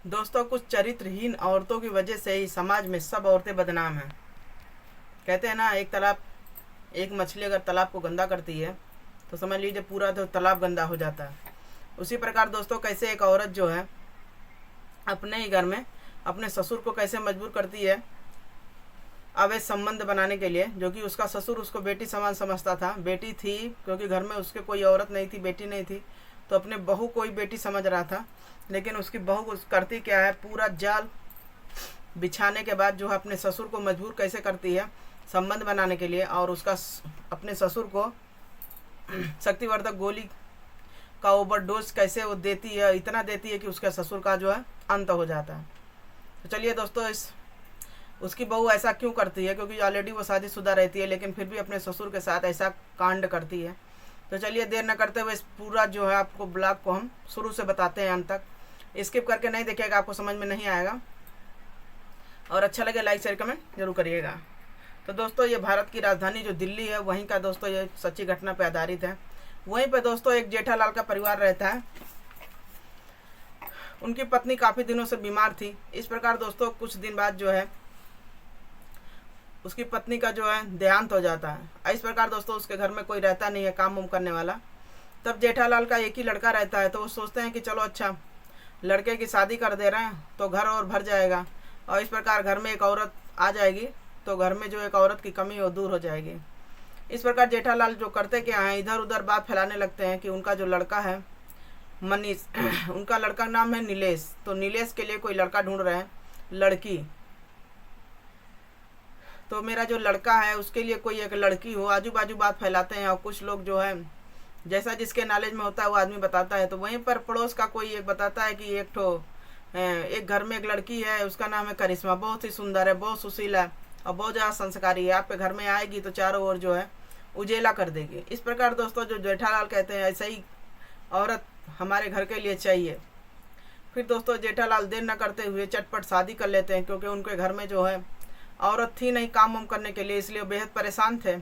दोस्तों, कुछ चरित्रहीन औरतों की वजह से ही समाज में सब औरतें बदनाम हैं। कहते हैं ना, एक मछली अगर तालाब को गंदा करती है तो समझ लीजिए पूरा तो तालाब गंदा हो जाता है। उसी प्रकार दोस्तों, कैसे एक औरत जो है अपने ही घर में अपने ससुर को कैसे मजबूर करती है अवैध संबंध बनाने के लिए, जो कि उसका ससुर उसको बेटी समान समझता था। बेटी थी क्योंकि घर में उसके कोई औरत नहीं थी, बेटी नहीं थी, तो अपने बहू को ही बेटी समझ रहा था। लेकिन उसकी बहू करती क्या है, पूरा जाल बिछाने के बाद जो है अपने ससुर को मजबूर कैसे करती है संबंध बनाने के लिए, और उसका अपने ससुर को शक्तिवर्धक गोली का ओवरडोज कैसे वो देती है, इतना देती है कि उसके ससुर का जो है अंत हो जाता है। तो चलिए दोस्तों, उसकी बहू ऐसा क्यों करती है, क्योंकि ऑलरेडी वो शादीशुदा रहती है लेकिन फिर भी अपने ससुर के साथ ऐसा कांड करती है। तो चलिए देर न करते हुए इस पूरा जो है आपको ब्लॉग को हम शुरू से बताते हैं अंत तक। स्किप करके नहीं देखिएगा, आपको समझ में नहीं आएगा, और अच्छा लगे लाइक शेयर कमेंट जरूर करिएगा। तो दोस्तों, ये भारत की राजधानी जो दिल्ली है वहीं का दोस्तों ये सच्ची घटना पर आधारित है। वहीं पर दोस्तों एक जेठालाल का परिवार रहता है। उनकी पत्नी काफ़ी दिनों से बीमार थी। इस प्रकार दोस्तों कुछ दिन बाद जो है उसकी पत्नी का जो है देहांत हो जाता है। इस प्रकार दोस्तों उसके घर में कोई रहता नहीं है काम वाम करने वाला। तब जेठालाल का एक ही लड़का रहता है, तो वो सोचते हैं कि चलो अच्छा लड़के की शादी कर दे रहे हैं तो घर और भर जाएगा, और इस प्रकार घर में एक औरत आ जाएगी तो घर में जो एक औरत की कमी वो दूर हो जाएगी। इस प्रकार जेठालाल जो करते क्या हैं, इधर उधर बात फैलाने लगते हैं कि उनका जो लड़का है मनीष उनका लड़का का नाम है नीलेश, तो नीलेश के लिए कोई लड़का ढूंढ रहे हैं, लड़की। तो मेरा जो लड़का है उसके लिए कोई एक लड़की हो, आजू बाजू बात फैलाते हैं। और कुछ लोग जो है जैसा जिसके नॉलेज में होता है वो आदमी बताता है। तो वहीं पर पड़ोस का कोई एक बताता है कि एक घर में एक लड़की है, उसका नाम है करिश्मा, बहुत ही सुंदर है, बहुत सुशील है और बहुत ज़्यादा संस्कारी है। आपके घर में आएगी तो चारों ओर जो है उजेला कर देगी। इस प्रकार दोस्तों जो जेठालाल कहते हैं ऐसा ही औरत हमारे घर के लिए चाहिए। फिर दोस्तों जेठालाल देर न करते हुए चटपट शादी कर लेते हैं, क्योंकि उनके घर में जो है औरत थी नहीं काम वाम करने के लिए, इसलिए बेहद परेशान थे।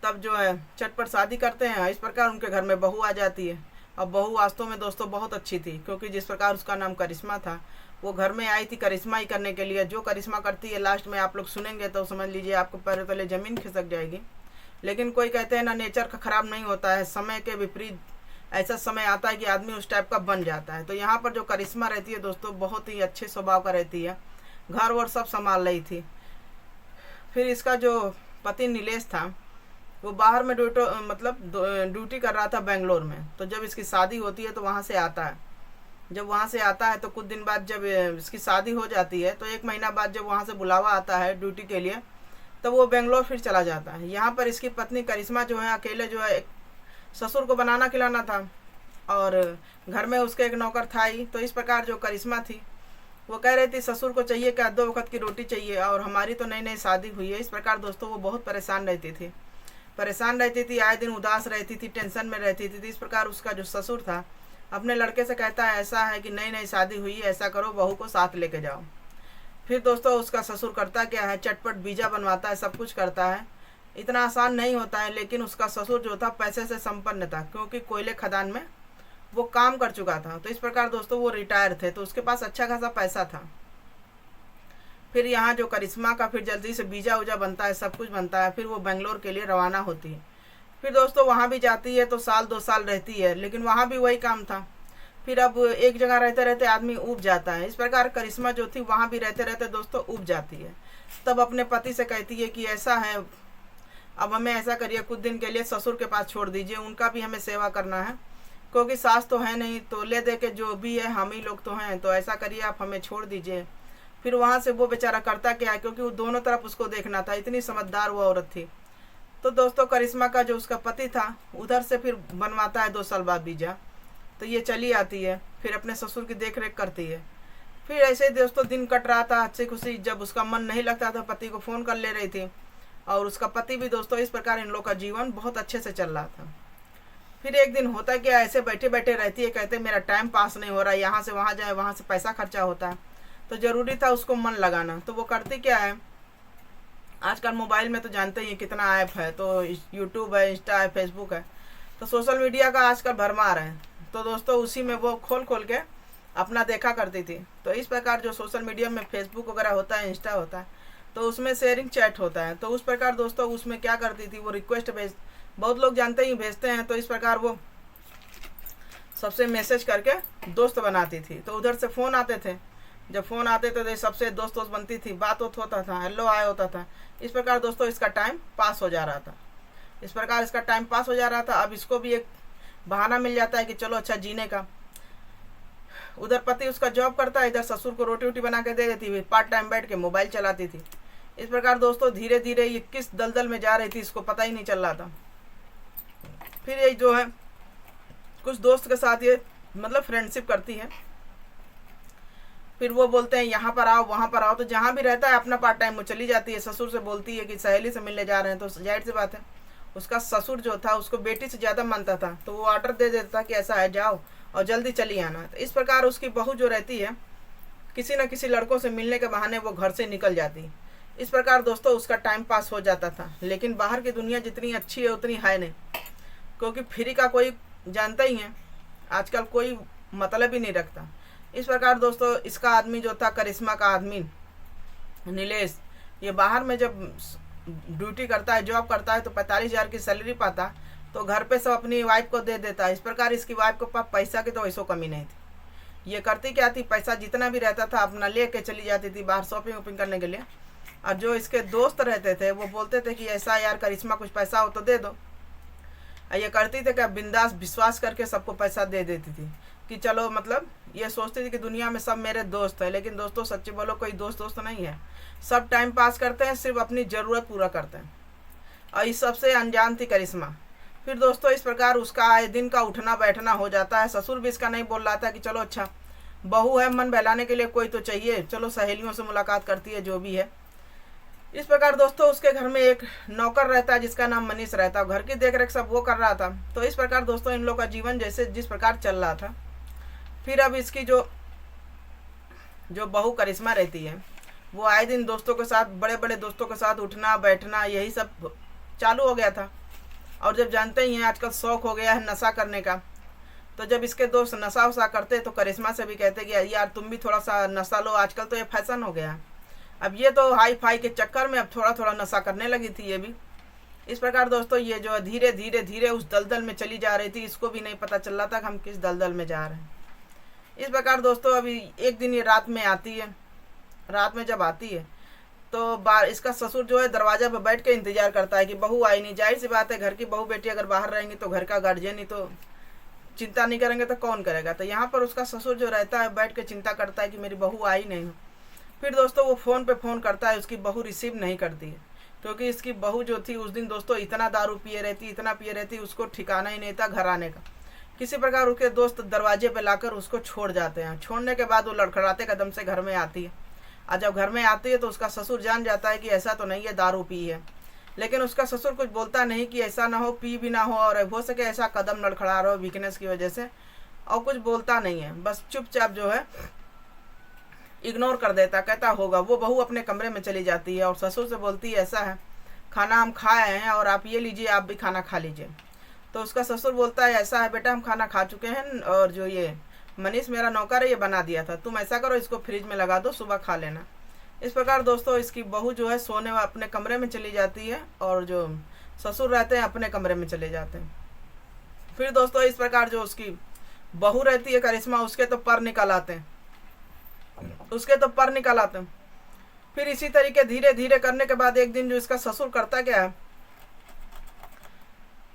तब जो है चटपट शादी करते हैं। इस प्रकार उनके घर में बहू आ जाती है, और बहू वास्तव में दोस्तों बहुत अच्छी थी, क्योंकि जिस प्रकार उसका नाम करिश्मा था वो घर में आई थी करिश्मा ही करने के लिए। जो करिश्मा करती है लास्ट में आप लोग सुनेंगे तो समझ लीजिए आपको पैरों तले जमीन खिसक जाएगी। लेकिन कोई कहते हैं ना, नेचर का खराब नहीं होता है, समय के विपरीत ऐसा समय आता है कि आदमी उस टाइप का बन जाता है। तो यहाँ पर जो करिश्मा रहती है दोस्तों बहुत ही अच्छे स्वभाव का रहती है, घर वर सब संभाल रही थी। फिर इसका जो पति नीलेश था वो बाहर में ड्यूटी कर रहा था बेंगलोर में। तो जब इसकी शादी होती है तो वहाँ से आता है। जब वहाँ से आता है तो कुछ दिन बाद जब इसकी शादी हो जाती है तो 1 महीना बाद जब वहाँ से बुलावा आता है ड्यूटी के लिए, तब वो बेंगलोर फिर चला जाता है। यहाँ पर इसकी पत्नी करिश्मा जो है अकेले जो है ससुर को बनाना खिलाना था, और घर में उसके एक नौकर था ही। तो इस प्रकार जो करिश्मा थी वो कह रही थी ससुर को चाहिए क्या, 2 वक्त की रोटी चाहिए, और हमारी तो नई नई शादी हुई है। इस प्रकार दोस्तों वो बहुत परेशान रहती थी, आए दिन उदास रहती थी, टेंशन में रहती थी। इस प्रकार उसका जो ससुर था अपने लड़के से कहता है ऐसा है कि नई नई शादी हुई है, ऐसा करो बहू को साथ लेके जाओ। फिर दोस्तों उसका ससुर करता क्या है, चटपट वीजा बनवाता है, सब कुछ करता है। इतना आसान नहीं होता है, लेकिन उसका ससुर जो था पैसे से संपन्न था, क्योंकि कोयले खदान में वो काम कर चुका था। तो इस प्रकार दोस्तों वो रिटायर थे, तो उसके पास अच्छा खासा पैसा था। फिर यहाँ जो करिश्मा का फिर जल्दी से वीजा उजा बनता है, सब कुछ बनता है, फिर वो बेंगलोर के लिए रवाना होती है। फिर दोस्तों वहाँ भी जाती है तो 1-2 साल रहती है, लेकिन वहाँ भी वही काम था। फिर अब एक जगह रहते रहते आदमी ऊब जाता है। इस प्रकार करिश्मा जो थी वहाँ भी रहते रहते दोस्तों ऊब जाती है। तब अपने पति से कहती है कि ऐसा है, अब हमें ऐसा करिए कुछ दिन के लिए ससुर के पास छोड़ दीजिए, उनका भी हमें सेवा करना है, क्योंकि सास तो है नहीं, तो ले दे के जो भी है हम ही लोग तो हैं, तो ऐसा करिए आप हमें छोड़ दीजिए। फिर वहाँ से वो बेचारा करता क्या है, क्योंकि वो दोनों तरफ उसको देखना था, इतनी समझदार वो औरत थी। तो दोस्तों करिश्मा का जो उसका पति था उधर से फिर बनवाता है 2 साल बाद वीजा। तो ये चली आती है, फिर अपने ससुर की देख रेख करती है। फिर ऐसे ही दोस्तों दिन कट रहा था अच्छी खुशी। जब उसका मन नहीं लगता था पति को फ़ोन कर ले रही थी, और उसका पति भी दोस्तों। इस प्रकार इन लोग का जीवन बहुत अच्छे से चल रहा था। फिर एक दिन होता क्या, ऐसे बैठे बैठे रहती है, कहते मेरा टाइम पास नहीं हो रहा, यहाँ से वहाँ जाए, वहाँ से पैसा खर्चा होता है, तो ज़रूरी था उसको मन लगाना। तो वो करती क्या है, आजकल मोबाइल में तो जानते ही कितना ऐप है, तो यूट्यूब है, इंस्टा है, फेसबुक है, तो सोशल मीडिया का आजकल भरमार है। तो दोस्तों उसी में वो खोल खोल के अपना देखा करती थी। तो इस प्रकार जो सोशल मीडिया में फेसबुक वगैरह होता है, इंस्टा होता है, तो उसमें शेयरिंग चैट होता है। तो उस प्रकार दोस्तों उसमें क्या करती थी, वो रिक्वेस्ट बहुत लोग जानते ही भेजते हैं, तो इस प्रकार वो सबसे मैसेज करके दोस्त बनाती थी। तो उधर से फ़ोन आते थे, जब फ़ोन आते थे तो सबसे दोस्त बनती थी, बात होता था, हेलो आया होता था। इस प्रकार दोस्तों इसका टाइम पास हो जा रहा था। इस प्रकार इसका टाइम पास हो जा रहा था। अब इसको भी एक बहाना मिल जाता है कि चलो अच्छा जीने का। उधर पति उसका जॉब करता है, इधर ससुर को रोटी वोटी बना के दे देती हुई पार्ट टाइम बैठ के मोबाइल चलाती थी। इस प्रकार दोस्तों धीरे धीरे ये किस दलदल में जा रही थी इसको पता ही नहीं चल रहा था। फिर ये जो है कुछ दोस्त के साथ ये मतलब फ्रेंडशिप करती है। फिर वो बोलते हैं यहाँ पर आओ वहाँ पर आओ, तो जहाँ भी रहता है अपना पार्ट टाइम वो चली जाती है। ससुर से बोलती है कि सहेली से मिलने जा रहे हैं, तो जाहिर सी बात है उसका ससुर जो था उसको बेटी से ज़्यादा मानता था, तो वो ऑर्डर दे देता कि ऐसा है जाओ और जल्दी चली आना। तो इस प्रकार उसकी बहू जो रहती है किसी न किसी लड़कों से मिलने के बहाने वो घर से निकल जाती। इस प्रकार दोस्तों उसका टाइम पास हो जाता था। लेकिन बाहर की दुनिया जितनी अच्छी है उतनी है नहीं, क्योंकि फ्री का कोई जानता ही है आजकल, कोई मतलब ही नहीं रखता। इस प्रकार दोस्तों इसका आदमी जो था, करिश्मा का आदमी नीलेश, ये बाहर में जब ड्यूटी करता है, जॉब करता है, तो 45,000 की सैलरी पाता, तो घर पे सब अपनी वाइफ को दे देता है। इस प्रकार इसकी वाइफ को पास पैसा की तो वैसो कमी नहीं थी। ये करती क्या थी, पैसा जितना भी रहता था अपना ले के चली जाती थी बाहर शॉपिंग वॉपिंग करने के लिए। और जो इसके दोस्त रहते थे वो बोलते थे कि ऐसा यार करिश्मा कुछ पैसा हो तो दे दो। ये करती थी कि बिंदास विश्वास करके सबको पैसा दे देती थी कि चलो, मतलब ये सोचती थी कि दुनिया में सब मेरे दोस्त हैं। लेकिन दोस्तों सच्ची बोलो कोई दोस्त नहीं है, सब टाइम पास करते हैं, सिर्फ अपनी ज़रूरत पूरा करते हैं। और इस सबसे अनजान थी करिश्मा। फिर दोस्तों इस प्रकार उसका आए दिन का उठना बैठना हो जाता है। ससुर भी इसका नहीं बोल रहा था कि चलो अच्छा बहू है, मन बहलाने के लिए कोई तो चाहिए, चलो सहेलियों से मुलाकात करती है, जो भी है। इस प्रकार दोस्तों उसके घर में एक नौकर रहता है जिसका नाम मनीष रहता है, घर की देख रेख सब वो कर रहा था। तो इस प्रकार दोस्तों इन लोगों का जीवन जैसे जिस प्रकार चल रहा था। फिर अब इसकी जो बहू करिश्मा रहती है वो आए दिन दोस्तों के साथ, बड़े बड़े दोस्तों के साथ उठना बैठना यही सब चालू हो गया था। और जब जानते ही हैं आजकल शौक हो गया है नशा करने का, तो जब इसके दोस्त नशा वशा करते तो करिश्मा से भी कहते कि यार तुम भी थोड़ा सा नशा लो, आजकल तो ये फैशन हो गया है। अब ये तो हाई फाई के चक्कर में अब थोड़ा थोड़ा नशा करने लगी थी ये भी। इस प्रकार दोस्तों ये जो धीरे धीरे धीरे उस दलदल में चली जा रही थी, इसको भी नहीं पता चल रहा था कि हम किस दलदल में जा रहे हैं। इस प्रकार दोस्तों अभी एक दिन ये रात में आती है। रात में जब आती है तो इसका ससुर जो है दरवाजा पर बैठ के इंतजार करता है कि बहू आई नहीं। जाहिर सी बात है घर की बहू बेटी अगर बाहर रहेंगी तो घर का गार्जियन ही तो चिंता नहीं करेंगे तो कौन करेगा। तो यहाँ पर उसका ससुर जो रहता है बैठ के चिंता करता है कि मेरी बहू आई नहीं। फिर दोस्तों वो फ़ोन पे फ़ोन करता है, उसकी बहू रिसीव नहीं करती है, क्योंकि इसकी बहू जो थी उस दिन दोस्तों इतना दारू पिए रहती, इतना पिए रहती, उसको ठिकाना ही नहीं था घर आने का। किसी प्रकार उसके दोस्त दरवाजे पे लाकर उसको छोड़ जाते हैं। छोड़ने के बाद वो लड़खड़ाते कदम से घर में आती है। और जब घर में आती है तो उसका ससुर जान जाता है कि ऐसा तो नहीं है दारू पी है, लेकिन उसका ससुर कुछ बोलता नहीं कि ऐसा ना हो, पी भी ना हो, और हो सके ऐसा कदम लड़खड़ा रहा हो वीकनेस की वजह से, और कुछ बोलता नहीं है, बस चुपचाप जो है इग्नोर कर देता, कहता होगा। वो बहू अपने कमरे में चली जाती है और ससुर से बोलती है ऐसा है खाना हम खा आए हैं और आप ये लीजिए, आप भी खाना खा लीजिए। तो उसका ससुर बोलता है ऐसा है बेटा हम खाना खा चुके हैं, और जो ये मनीष मेरा नौकर है ये बना दिया था, तुम ऐसा करो इसको फ्रिज में लगा दो, सुबह खा लेना। इस प्रकार दोस्तों इसकी बहू जो है सोने अपने कमरे में चली जाती है और जो ससुर रहते हैं अपने कमरे में चले जाते हैं। फिर दोस्तों इस प्रकार जो उसकी बहू रहती है करिश्मा, उसके तो पर निकल आते हैं, उसके तो पर निकल आते हैं। फिर इसी तरीके धीरे धीरे करने के बाद एक दिन जो इसका ससुर करता क्या है,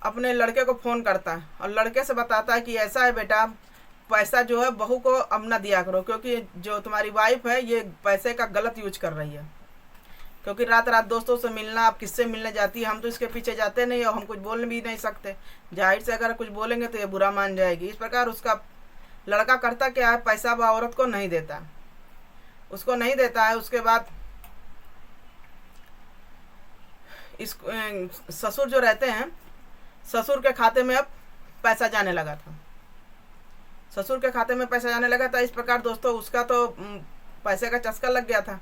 अपने लड़के को फ़ोन करता है और लड़के से बताता है कि ऐसा है बेटा पैसा जो है बहू को अब ना दिया करो, क्योंकि जो तुम्हारी वाइफ है ये पैसे का गलत यूज कर रही है। क्योंकि रात रात दोस्तों से मिलना, आप किससे मिलने जाती है, हम तो इसके पीछे जाते नहीं और हम कुछ बोल भी नहीं सकते, जाहिर से अगर कुछ बोलेंगे तो ये बुरा मान जाएगी। इस प्रकार उसका लड़का करता क्या है, पैसा औरत को नहीं देता, उसको नहीं देता है। उसके बाद इस ससुर जो रहते हैं, ससुर के खाते में अब पैसा जाने लगा था, ससुर के खाते में पैसा जाने लगा था। इस प्रकार दोस्तों उसका तो पैसे का चस्का लग गया था।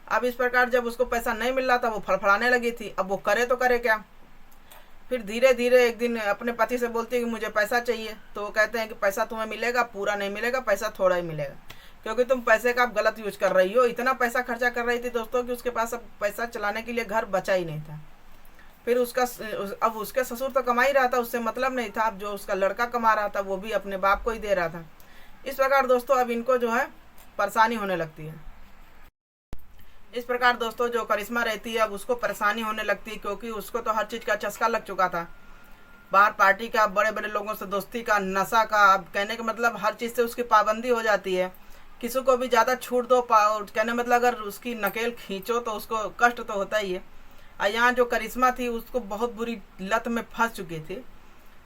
अब इस प्रकार जब उसको पैसा नहीं मिल रहा था वो फड़फड़ाने लगी थी। अब वो करे तो करे क्या। फिर धीरे धीरे एक दिन अपने पति से बोलती है कि मुझे पैसा चाहिए। तो वो कहते हैं कि पैसा तुम्हें मिलेगा, पूरा नहीं मिलेगा, पैसा थोड़ा ही मिलेगा, क्योंकि तुम पैसे का आप गलत यूज कर रही हो। इतना पैसा खर्चा कर रही थी दोस्तों कि उसके पास अब पैसा चलाने के लिए घर बचा ही नहीं था। फिर अब उसके ससुर तो कमा ही रहा था, उससे मतलब नहीं था। अब जो उसका लड़का कमा रहा था वो भी अपने बाप को ही दे रहा था। इस प्रकार दोस्तों अब इनको जो है परेशानी होने लगती है। इस प्रकार दोस्तों जो करिश्मा रहती है अब उसको परेशानी होने लगती है, क्योंकि उसको तो हर चीज़ का चस्का लग चुका था। बाहर पार्टी का, बड़े बड़े लोगों से दोस्ती का, नशा का, अब कहने का मतलब हर चीज़ से उसकी पाबंदी हो जाती है। किसी को भी ज़्यादा छूट दो, कहने मतलब अगर उसकी नकेल खींचो तो उसको कष्ट तो होता ही है। और यहाँ जो करिश्मा थी उसको बहुत बुरी लत में फंस चुकी थी।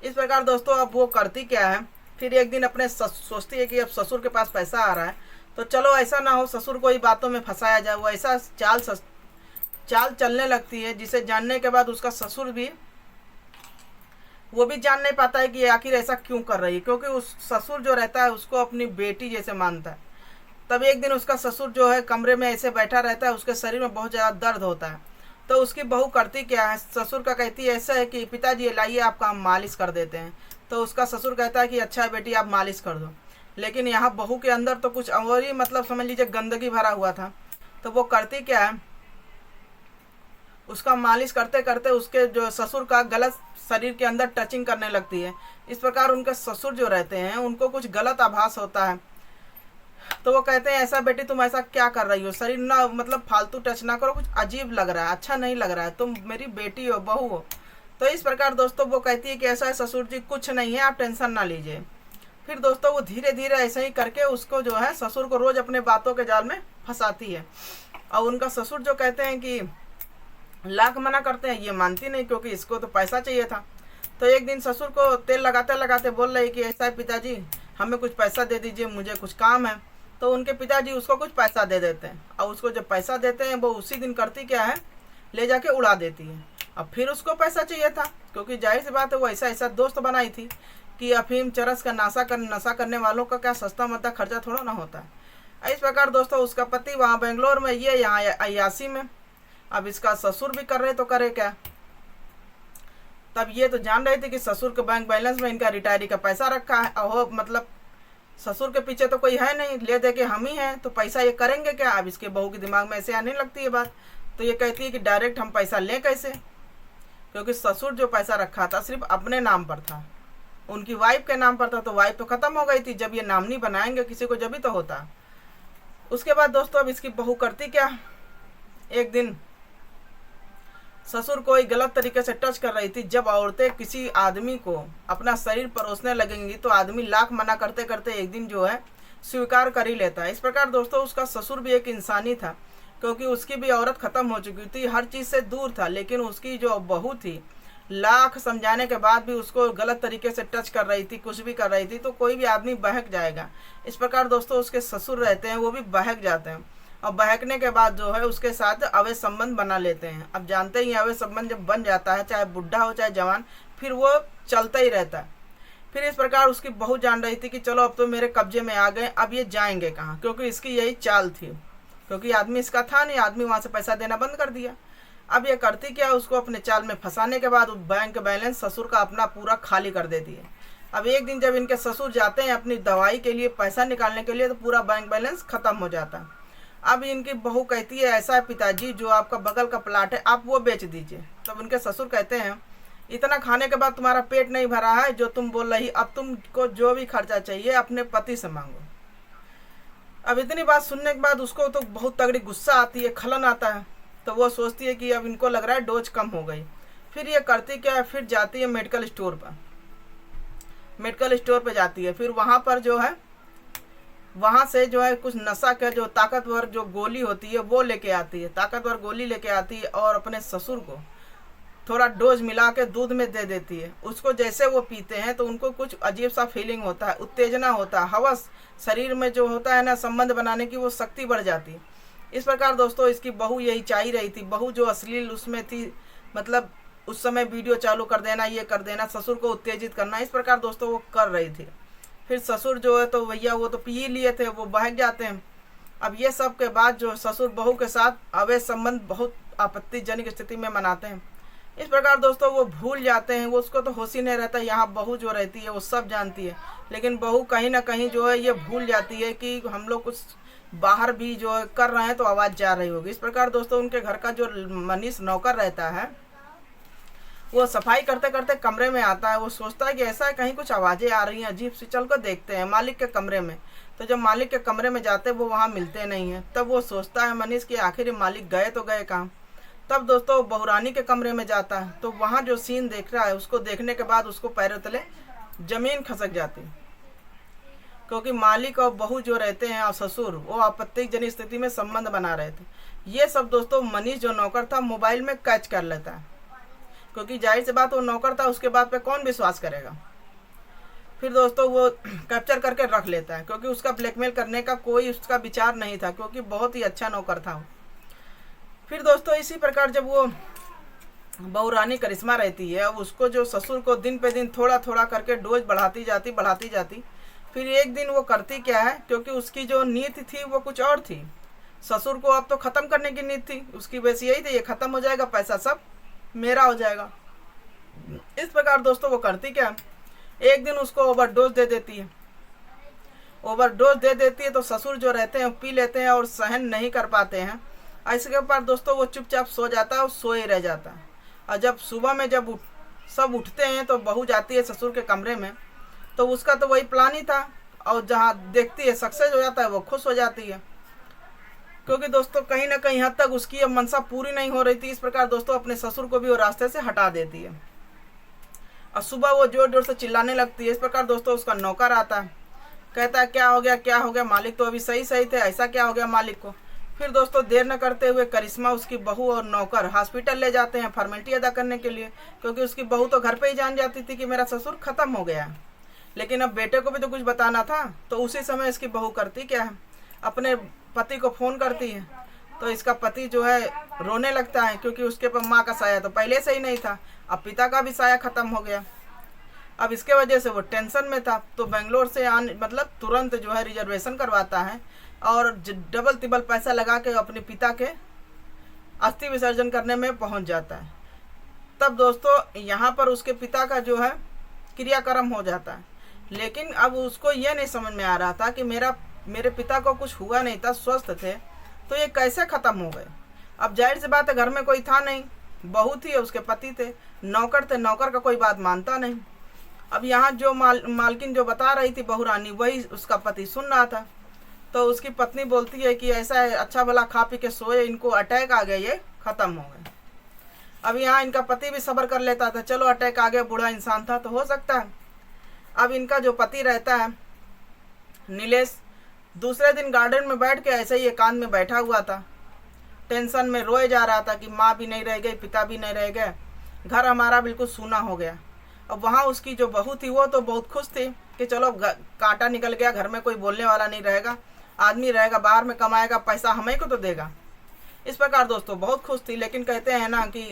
इस प्रकार दोस्तों अब वो करती क्या है, फिर एक दिन अपने सोचती है कि अब ससुर के पास पैसा आ रहा है तो चलो ऐसा ना हो ससुर को ही बातों में फंसाया जाए। वो ऐसा चाल चलने लगती है जिसे जानने के बाद उसका ससुर भी वो भी जान नहीं पाता है कि आखिर ऐसा क्यों कर रही है, क्योंकि उस ससुर जो रहता है उसको अपनी बेटी जैसे मानता है। तब एक दिन उसका ससुर जो है कमरे में ऐसे बैठा रहता है, उसके शरीर में बहुत ज़्यादा दर्द होता है। तो उसकी बहू करती क्या है, ससुर का कहती है ऐसा है कि पिताजी लाइए आपका हम मालिश कर देते हैं। तो उसका ससुर कहता है कि अच्छा है बेटी आप मालिश कर दो। लेकिन यहाँ बहू के अंदर तो कुछ और ही मतलब समझ लीजिए गंदगी भरा हुआ था। तो वो करती क्या है, उसका मालिश करते करते उसके जो ससुर का गलत शरीर के अंदर टचिंग करने लगती है। इस प्रकार उनके ससुर जो रहते हैं उनको कुछ गलत आभास होता है। तो वो कहते हैं ऐसा बेटी तुम ऐसा क्या कर रही हो, शरीर ना मतलब फालतू टच ना करो, कुछ अजीब लग रहा है, अच्छा नहीं लग रहा है, तुम मेरी बेटी हो, बहू हो। तो इस प्रकार दोस्तों वो कहती है कि ऐसा है ससुर जी, कुछ नहीं है, आप टेंशन ना लीजिए। फिर दोस्तों वो धीरे धीरे ऐसे ही करके उसको जो है ससुर को रोज अपने बातों के जाल में फंसाती है। और उनका ससुर जो कहते हैं कि लाख मना करते हैं, ये मानती नहीं क्योंकि इसको तो पैसा चाहिए था। तो एक दिन ससुर को तेल लगाते लगाते बोल रही कि ऐसा है पिताजी हमें कुछ पैसा दे दीजिए, मुझे कुछ काम है। तो उनके पिताजी उसको कुछ पैसा दे देते हैं, और उसको जब पैसा देते हैं वो उसी दिन करती क्या है, ले जाके उड़ा देती है। अब फिर उसको पैसा चाहिए था, क्योंकि जाहिर सी बात है वो ऐसा दोस्त बनाई थी कि अफीम चरस का नशा करने वालों का क्या सस्ता मद्दा खर्चा थोड़ा ना होता है। इस प्रकार दोस्तों उसका पति वहाँ बेंगलोर में, ये यहाँ अयासी में। अब इसका ससुर भी कर रहे तो करे क्या। तब ये तो जान रहे थे कि ससुर के बैंक बैलेंस में इनका रिटायरी का पैसा रखा है, और मतलब ससुर के पीछे तो कोई है नहीं, ले दे के हम ही हैं, तो पैसा ये करेंगे क्या। अब इसके बहू के दिमाग में ऐसे आने लगती है बात। तो ये कहती है कि डायरेक्ट हम पैसा लें कैसे, क्योंकि ससुर जो पैसा रखा था सिर्फ अपने नाम पर था, उनकी वाइफ के नाम पर था। तो वाइफ तो खत्म हो गई थी, जब ये नाम नहीं बनाएंगे किसी को जब ही तो होता। उसके बाद दोस्तों अब इसकी बहू करती क्या, एक दिन ससुर को एक गलत तरीके से टच कर रही थी। जब औरतें किसी आदमी को अपना शरीर परोसने लगेंगी तो आदमी लाख मना करते करते एक दिन जो है स्वीकार कर ही लेता है। इस प्रकार दोस्तों उसका ससुर भी एक इंसानी था, क्योंकि उसकी भी औरत खत्म हो चुकी थी, हर चीज़ से दूर था। लेकिन उसकी जो बहू थी लाख समझाने के बाद भी उसको गलत तरीके से टच कर रही थी, कुछ भी कर रही थी, तो कोई भी आदमी बहक जाएगा। इस प्रकार दोस्तों उसके ससुर रहते हैं वो भी बहक जाते हैं, और बहकने के बाद जो है उसके साथ अवैध संबंध बना लेते हैं। अब जानते ही अवैध संबंध जब बन जाता है, चाहे बुढ़ा हो चाहे जवान, फिर वो चलता ही रहता है। फिर इस प्रकार उसकी बहू जान रही थी कि चलो अब तो मेरे कब्जे में आ गए, अब ये जाएंगे कहाँ, क्योंकि इसकी यही चाल थी, क्योंकि आदमी इसका था नहीं, आदमी वहाँ से पैसा देना बंद कर दिया। अब ये करती क्या, उसको अपने चाल में फंसाने के बाद बैंक बैलेंस ससुर का अपना पूरा खाली कर देती है। अब एक दिन जब इनके ससुर जाते हैं अपनी दवाई के लिए पैसा निकालने के लिए, तो पूरा बैंक बैलेंस खत्म हो जाता है। अब इनकी बहू कहती है ऐसा है पिताजी जो आपका बगल का प्लाट है आप वो बेच दीजिए। तब उनके ससुर कहते हैं इतना खाने के बाद तुम्हारा पेट नहीं भरा है जो तुम बोल रही, अब तुमको जो भी खर्चा चाहिए अपने पति से मांगो। अब इतनी बात सुनने के बाद उसको तो बहुत तगड़ी गुस्सा आती है, खलन आता है। तो वो सोचती है कि अब इनको लग रहा है डोज कम हो गई। फिर ये करती क्या है, फिर जाती है मेडिकल स्टोर पर जाती है। फिर वहाँ पर जो है वहाँ से जो है कुछ नशा का जो ताकतवर जो गोली होती है वो लेके आती है, ताकतवर गोली लेके आती है, और अपने ससुर को थोड़ा डोज मिला के दूध में दे देती है। उसको जैसे वो पीते हैं तो उनको कुछ अजीब सा फीलिंग होता है, उत्तेजना होता है, हवस शरीर में जो होता है ना संबंध बनाने की, वो शक्ति बढ़ जाती है। इस प्रकार दोस्तों इसकी बहू यही चाह रही थी, बहू जो अश्लील उसमें थी, मतलब उस समय वीडियो चालू कर देना, ये कर देना, ससुर को उत्तेजित करना, इस प्रकार दोस्तों वो कर रही थी। फिर ससुर जो है तो भैया वो तो पी ही लिए थे, वो बहक जाते हैं। अब ये सब के बाद जो ससुर बहू के साथ अवैध संबंध बहुत आपत्तिजनक स्थिति में मनाते हैं। इस प्रकार दोस्तों वो भूल जाते हैं, वो उसको तो होश ही नहीं रहता। यहाँ बहू जो रहती है वो सब जानती है, लेकिन बहू कहीं ना कहीं जो है ये भूल जाती है कि हम लोग कुछ बाहर भी जो है कर रहे हैं तो आवाज़ जा रही होगी। इस प्रकार दोस्तों उनके घर का जो मनीष नौकर रहता है वो सफाई करते करते कमरे में आता है। वो सोचता है कि ऐसा है कहीं कुछ आवाज़ें आ रही हैं अजीब सी, चल कर देखते हैं मालिक के कमरे में। तो जब मालिक के कमरे में जाते वो वहाँ मिलते नहीं हैं। तब वो सोचता है मनीष कि आखिर मालिक गए तो गए कहाँ। तब दोस्तों बहुरानी के कमरे में जाता है, तो वहाँ जो सीन देख रहा है उसको देखने के बाद उसको पैरों तले जमीन खसक जाती, क्योंकि मालिक और बहू जो रहते हैं और ससुर वो आपत्तिजनक स्थिति में संबंध बना रहे थे। ये सब दोस्तों मनीष जो नौकर था मोबाइल में कैच कर लेता है, क्योंकि जाहिर सी बात वो नौकर था, उसके बात पे कौन विश्वास करेगा। फिर दोस्तों वो कैप्चर करके रख लेता है, क्योंकि उसका ब्लैकमेल करने का कोई उसका विचार नहीं था, क्योंकि बहुत ही अच्छा नौकर था। फिर दोस्तों इसी प्रकार जब वो बहुरानी करिश्मा रहती है, अब उसको जो ससुर को दिन पे दिन थोड़ा थोड़ा करके डोज बढ़ाती जाती। फिर एक दिन वो करती क्या है, क्योंकि उसकी जो नीति थी वो कुछ और थी। ससुर को अब तो ख़त्म करने की नीति थी उसकी, वैसे यही थी ये ख़त्म हो जाएगा, पैसा सब मेरा हो जाएगा। इस प्रकार दोस्तों वो करती क्या, एक दिन उसको ओवरडोज दे देती है। ओवरडोज दे देती है तो ससुर जो रहते हैं पी लेते हैं और सहन नहीं कर पाते हैं। ऐसे के बाद दोस्तों वो चुपचाप सो जाता है और सोए रह जाता है। और जब सुबह में जब सब उठते हैं तो बहू जाती है ससुर के कमरे में, तो उसका तो वही प्लान ही था, और जहाँ देखती है सक्सेस हो जाता है वो खुश हो जाती है, क्योंकि दोस्तों कहीं ना कहीं हद तक उसकी अब मनसा पूरी नहीं हो रही थी। इस प्रकार दोस्तों अपने ससुर को भी वो रास्ते से हटा देती है और सुबह वो जोर जोर से चिल्लाने लगती है। इस प्रकार दोस्तों उसका नौकर आता है, कहता है क्या हो गया, मालिक तो अभी सही थे, ऐसा क्या हो गया मालिक को। फिर दोस्तों देर न करते हुए करिश्मा, उसकी बहू और नौकर हॉस्पिटल ले जाते हैं फॉर्मेलिटी अदा करने के लिए, क्योंकि उसकी बहू तो घर पे ही जान जाती थी कि मेरा ससुर खत्म हो गया है, लेकिन अब बेटे को भी तो कुछ बताना था। तो उसी समय इसकी बहू करती क्या है, अपने पति को फ़ोन करती है। तो इसका पति जो है रोने लगता है, क्योंकि उसके पर माँ का साया तो पहले से ही नहीं था, अब पिता का भी साया ख़त्म हो गया। अब इसके वजह से वो टेंशन में था, तो बेंगलोर से मतलब तुरंत जो है रिजर्वेशन करवाता है और डबल तिबल पैसा लगा के अपने पिता के अस्थि विसर्जन करने में पहुंच जाता है। तब दोस्तों यहाँ पर उसके पिता का जो है क्रियाक्रम हो जाता है, लेकिन अब उसको ये नहीं समझ में आ रहा था कि मेरे पिता को कुछ हुआ नहीं था, स्वस्थ थे, तो ये कैसे ख़त्म हो गए। अब जाहिर सी बात है घर में कोई था नहीं, बहू थी, उसके पति थे, नौकर थे, नौकर का कोई बात मानता नहीं। अब यहाँ जो मालकिन जो बता रही थी बहुरानी, वही उसका पति सुन रहा था। तो उसकी पत्नी बोलती है कि ऐसा है, अच्छा भला खा पी के सोए, इनको अटैक आ गया, ये ख़त्म हो गए। अब यहाँ इनका पति भी सब्र कर लेता था, चलो अटैक आ गया, बूढ़ा इंसान था तो हो सकता है। अब इनका जो पति रहता है नीलेश, दूसरे दिन गार्डन में बैठ के ऐसे ही एकांत में बैठा हुआ था, टेंशन में रोए जा रहा था कि माँ भी नहीं रह गई, पिता भी नहीं रह गए, घर हमारा बिल्कुल सूना हो गया। अब वहाँ उसकी जो बहू थी वो तो बहुत खुश थी कि चलो कांटा निकल गया, घर में कोई बोलने वाला नहीं रहेगा, आदमी रहेगा बाहर में कमाएगा, पैसा हमें को तो देगा। इस प्रकार दोस्तों बहुत खुश थी, लेकिन कहते हैं ना कि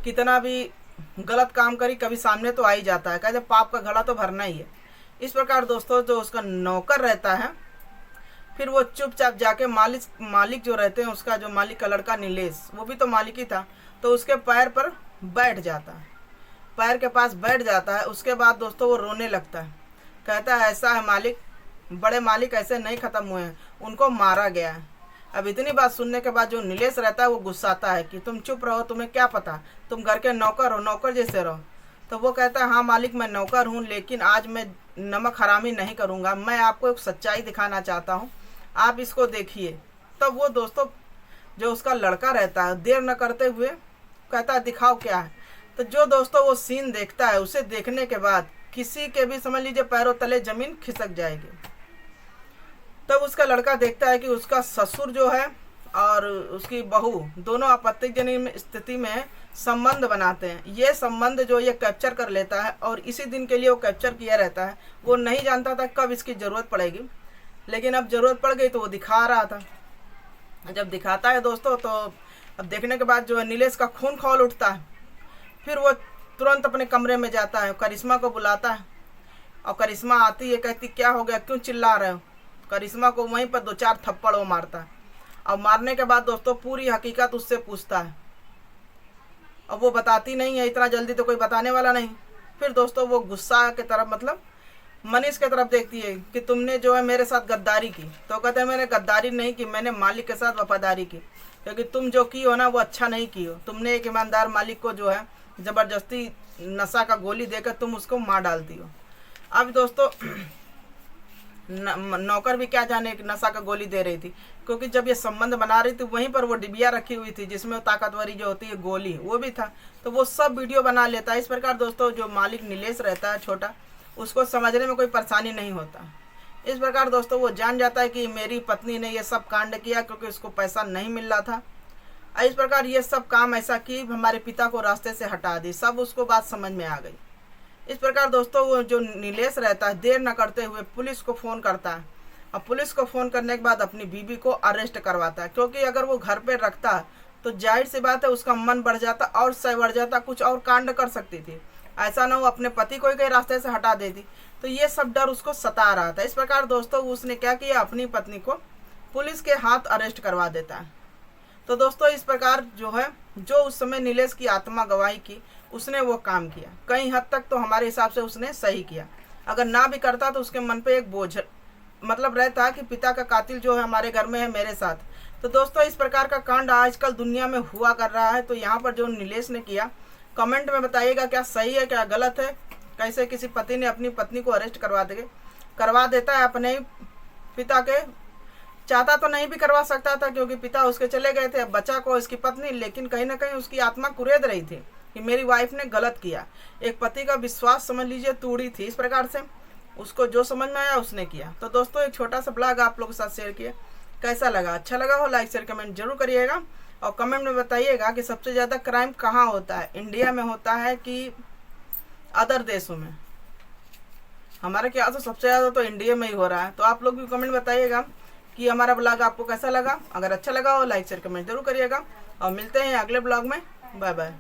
कितना भी गलत काम करी कभी सामने तो आ ही जाता है, कहते पाप का घड़ा तो भरना ही है। इस प्रकार दोस्तों जो उसका नौकर रहता है, फिर वो चुपचाप जाके मालिक जो रहते हैं, उसका जो मालिक का लड़का नीलेश, वो भी तो मालिक ही था, तो उसके पैर पर बैठ जाता है, पैर के पास बैठ जाता है। उसके बाद दोस्तों वो रोने लगता है, कहता है ऐसा है मालिक, बड़े मालिक ऐसे नहीं ख़त्म हुए हैं, उनको मारा गया है। अब इतनी बात सुनने के बाद जो नीलेश रहता है वो गुस्साता है कि तुम चुप रहो, तुम्हें क्या पता, तुम घर के नौकर हो, नौकर जैसे रहो। तो वो कहता है हाँ मालिक मैं नौकर हूँ, लेकिन आज मैं नमक हरामी नहीं करूँगा, मैं आपको एक सच्चाई दिखाना चाहता हूँ, आप इसको देखिए। तब वो दोस्तों जो उसका लड़का रहता है देर न करते हुए कहता है दिखाओ क्या है। तो जो दोस्तों वो सीन देखता है, उसे देखने के बाद किसी के भी समझ लीजिए पैरों तले ज़मीन खिसक जाएगी। तब उसका लड़का देखता है कि उसका ससुर जो है और उसकी बहू दोनों आपत्तिजनक स्थिति में संबंध बनाते हैं। ये संबंध जो ये कैप्चर कर लेता है और इसी दिन के लिए वो कैप्चर किया रहता है। वो नहीं जानता था कब इसकी ज़रूरत पड़ेगी, लेकिन अब ज़रूरत पड़ गई तो वो दिखा रहा था। जब दिखाता है दोस्तों तो अब देखने के बाद जो है नीलेश का खून खौल उठता है। फिर वो तुरंत अपने कमरे में जाता है, करिश्मा को बुलाता है और करिश्मा आती है, कहती क्या हो गया, क्यों चिल्ला रहे हो। करिश्मा को वहीं पर 2-4 थप्पड़ वो मारता है और मारने के बाद दोस्तों पूरी हकीकत उससे पूछता है। अब वो बताती नहीं है, इतना जल्दी तो कोई बताने वाला नहीं। फिर दोस्तों वो गुस्सा की तरफ मतलब मनीष की तरफ देखती है कि तुमने जो है मेरे साथ गद्दारी की। तो कहते हैं मैंने गद्दारी नहीं की, मैंने मालिक के साथ वफादारी की, क्योंकि तुम जो की हो ना वो अच्छा नहीं की हो। तुमने एक ईमानदार मालिक को जो है ज़बरदस्ती नशा का गोली देकर तुम उसको मार डालती हो। अब दोस्तों नौकर भी क्या जाने कि नशा का गोली दे रही थी, क्योंकि जब ये संबंध बना रही थी वहीं पर वो डिबिया रखी हुई थी जिसमें ताकतवरी जो होती है गोली वो भी था, तो वो सब वीडियो बना लेता है। इस प्रकार दोस्तों जो मालिक नीलेश रहता है छोटा, उसको समझने में कोई परेशानी नहीं होता। इस प्रकार दोस्तों वो जान जाता है कि मेरी पत्नी ने ये सब कांड किया क्योंकि उसको पैसा नहीं मिल रहा था। इस प्रकार ये सब काम ऐसा कि हमारे पिता को रास्ते से हटा दी, सब उसको बात समझ में आ गई। इस प्रकार दोस्तों वो जो नीलेश रहता है देर न करते हुए पुलिस को फ़ोन करता है, और पुलिस को फ़ोन करने के बाद अपनी बीवी को अरेस्ट करवाता है, क्योंकि अगर वो घर पे रखता तो जाहिर सी बात है उसका मन बढ़ जाता और सह बढ़ जाता, कुछ और कांड कर सकती थी। ऐसा ना हो अपने पति को ही कहीं रास्ते से हटा देती, तो ये सब डर उसको सता रहा था। इस प्रकार दोस्तों उसने क्या किया, अपनी पत्नी को पुलिस के हाथ अरेस्ट करवा देता है। तो दोस्तों इस प्रकार जो है जो उस समय नीलेश की आत्मा गवाही की, उसने वो काम किया। कई हद तक तो हमारे हिसाब से उसने सही किया। अगर ना भी करता तो उसके मन पे एक बोझ मतलब रहता कि पिता का कातिल जो है हमारे घर में है मेरे साथ। तो दोस्तों इस प्रकार का कांड आजकल दुनिया में हुआ कर रहा है। तो यहाँ पर जो नीलेश ने किया, कमेंट में बताइएगा क्या सही है क्या गलत है। कैसे किसी पति ने अपनी पत्नी को अरेस्ट करवा देता है अपने पिता के, चाहता तो नहीं भी करवा सकता था क्योंकि पिता उसके चले गए थे, अब बचा को इसकी पत्नी, लेकिन कहीं ना कहीं उसकी आत्मा कुरेद रही थी कि मेरी वाइफ ने गलत किया। एक पति का विश्वास समझ लीजिए तोड़ी थी। इस प्रकार से उसको जो समझ में आया उसने किया। तो दोस्तों एक छोटा सा ब्लॉग आप लोगों के साथ शेयर किया, कैसा लगा, अच्छा लगा हो लाइक शेयर कमेंट जरूर करिएगा, और कमेंट में बताइएगा कि सबसे ज़्यादा क्राइम कहाँ होता है, इंडिया में होता है कि अदर देशों में। हमारे ख्याल से सबसे ज़्यादा तो इंडिया में ही हो रहा है। तो आप लोग भी कमेंट बताइएगा कि हमारा ब्लॉग आपको कैसा लगा। अगर अच्छा लगा हो लाइक शेयर कमेंट जरूर करिएगा, और मिलते हैं अगले ब्लॉग में। Bye bye.